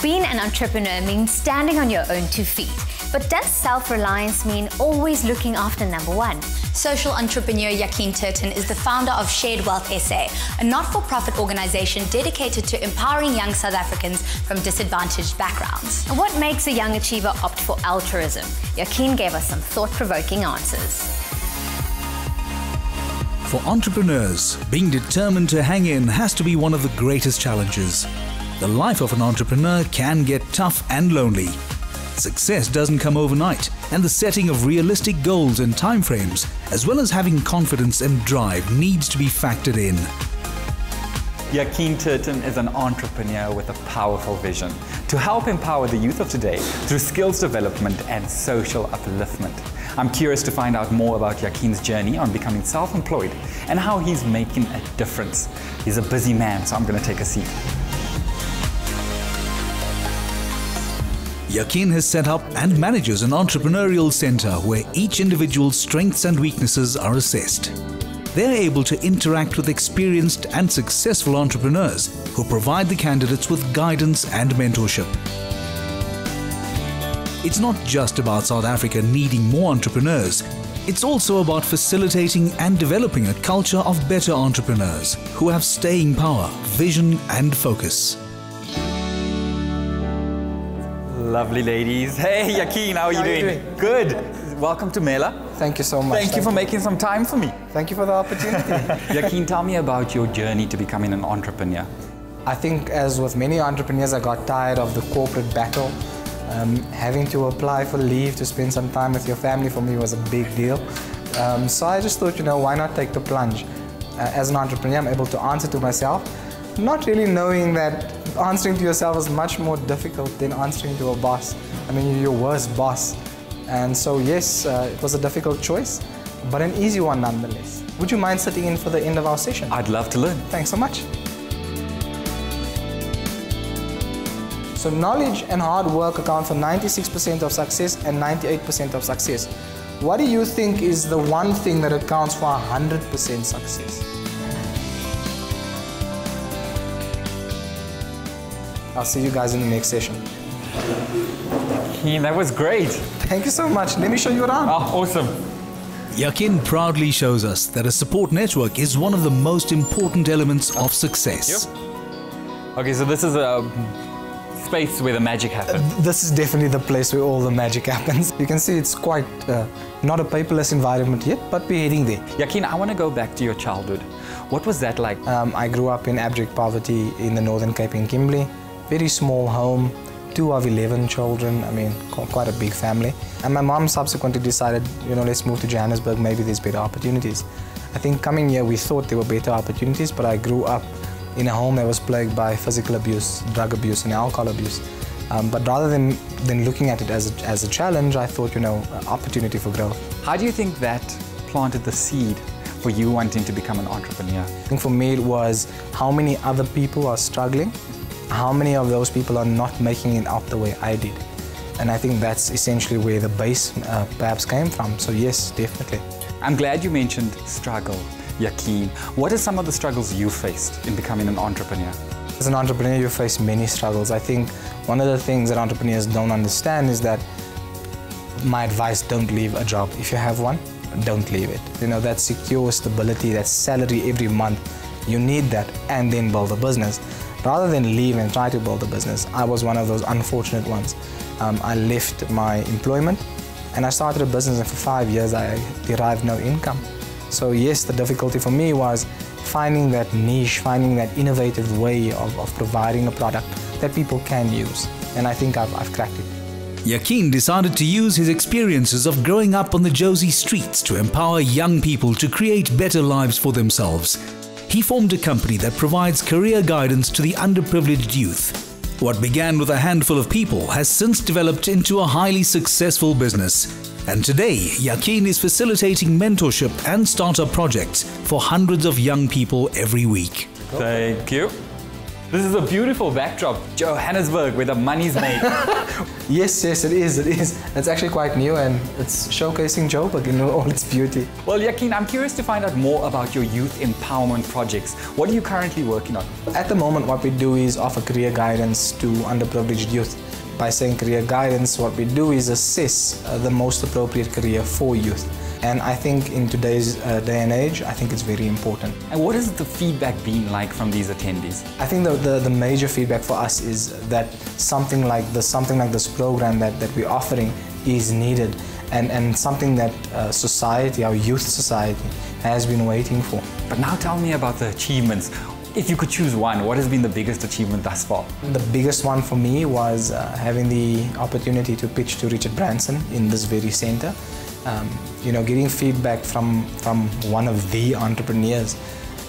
Being an entrepreneur means standing on your own 2 feet. But does self-reliance mean always looking after number one? Social entrepreneur Yaqeen Turton is the founder of Shared Wealth SA, a not-for-profit organization dedicated to empowering young South Africans from disadvantaged backgrounds. And what makes a young achiever opt for altruism? Yaqeen gave us some thought-provoking answers. For entrepreneurs, being determined to hang in has to be one of the greatest challenges. The life of an entrepreneur can get tough and lonely. Success doesn't come overnight, and the setting of realistic goals and timeframes, as well as having confidence and drive, needs to be factored in. Yaqeen Turton is an entrepreneur with a powerful vision to help empower the youth of today through skills development and social upliftment. I'm curious to find out more about Yaqeen's journey on becoming self-employed and how he's making a difference. He's a busy man, so I'm going to take a seat. Yaqeen has set up and manages an entrepreneurial center where each individual's strengths and weaknesses are assessed. They're able to interact with experienced and successful entrepreneurs who provide the candidates with guidance and mentorship. It's not just about South Africa needing more entrepreneurs. It's also about facilitating and developing a culture of better entrepreneurs who have staying power, vision and focus. Lovely ladies. Hey Yaqeen, how are you doing? Good. Welcome to Mela. Thank you so much. Thank you for making some time for me. Thank you for the opportunity. Yaqeen, tell me about your journey to becoming an entrepreneur. I think as with many entrepreneurs, I got tired of the corporate battle. Having to apply for leave to spend some time with your family for me was a big deal. So I just thought, why not take the plunge? As an entrepreneur, I'm able to answer to myself, not really knowing that answering to yourself is much more difficult than answering to a boss. I mean, you're your worst boss. And so yes, it was a difficult choice, but an easy one nonetheless. Would you mind sitting in for the end of our session? I'd love to learn. Thanks so much. So knowledge and hard work account for 96% of success and 98% of success. What do you think is the one thing that accounts for 100% success? I'll see you guys in the next session. Yaqeen, that was great. Thank you so much. Let me show you around. Oh, awesome. Yaqeen proudly shows us that a support network is one of the most important elements of success. Okay, so this is a space where the magic happens. This is definitely the place where all the magic happens. You can see it's quite not a paperless environment yet, but we're heading there. Yaqeen, I want to go back to your childhood. What was that like? I grew up in abject poverty in the Northern Cape in Kimberley. Very small home, 2 of 11 children, I mean, quite a big family. And my mom subsequently decided, let's move to Johannesburg, maybe there's better opportunities. I think coming here, we thought there were better opportunities, but I grew up in a home that was plagued by physical abuse, drug abuse, and alcohol abuse. But rather than looking at it as a challenge, I thought, opportunity for growth. How do you think that planted the seed for you wanting to become an entrepreneur? I think for me, it was how many other people are struggling. How many of those people are not making it out the way I did? And I think that's essentially where the base perhaps came from. So yes, definitely. I'm glad you mentioned struggle, Yaqeen. What are some of the struggles you faced in becoming an entrepreneur? As an entrepreneur, you face many struggles. I think one of the things that entrepreneurs don't understand is that my advice, don't leave a job. If you have one, don't leave it. That secure stability, that salary every month, you need that, and then build a business. Rather than leave and try to build a business, I was one of those unfortunate ones. I left my employment and I started a business, and for 5 years I derived no income. So yes, the difficulty for me was finding that niche, finding that innovative way of providing a product that people can use. And I think I've cracked it. Yaqeen decided to use his experiences of growing up on the Jozi streets to empower young people to create better lives for themselves. He formed a company that provides career guidance to the underprivileged youth. What began with a handful of people has since developed into a highly successful business. And today, Yaqeen is facilitating mentorship and startup projects for hundreds of young people every week. Thank you. This is a beautiful backdrop, Johannesburg, where the money's made. Yes, it is. It's actually quite new and it's showcasing Joburg in all its beauty. Well, Yaqeen, I'm curious to find out more about your youth empowerment projects. What are you currently working on? At the moment, what we do is offer career guidance to underprivileged youth. By saying career guidance, what we do is assess the most appropriate career for youth. And I think in today's day and age, I think it's very important. And what has the feedback been like from these attendees? I think the major feedback for us is that something like this program that we're offering is needed and something that society, our youth society, has been waiting for. But now tell me about the achievements. If you could choose one, what has been the biggest achievement thus far? The biggest one for me was having the opportunity to pitch to Richard Branson in this very center. Getting feedback from one of the entrepreneurs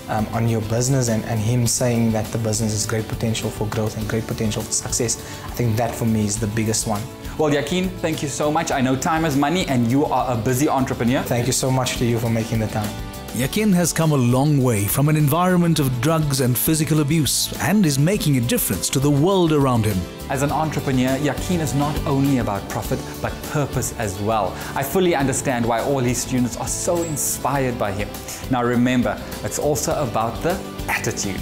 on your business and him saying that the business has great potential for growth and great potential for success. I think that for me is the biggest one. Well, Yaqeen, thank you so much. I know time is money and you are a busy entrepreneur. Thank you so much to you for making the time. Yaqeen has come a long way from an environment of drugs and physical abuse and is making a difference to the world around him. As an entrepreneur, Yaqeen is not only about profit, but purpose as well. I fully understand why all his students are so inspired by him. Now remember, it's also about the attitude.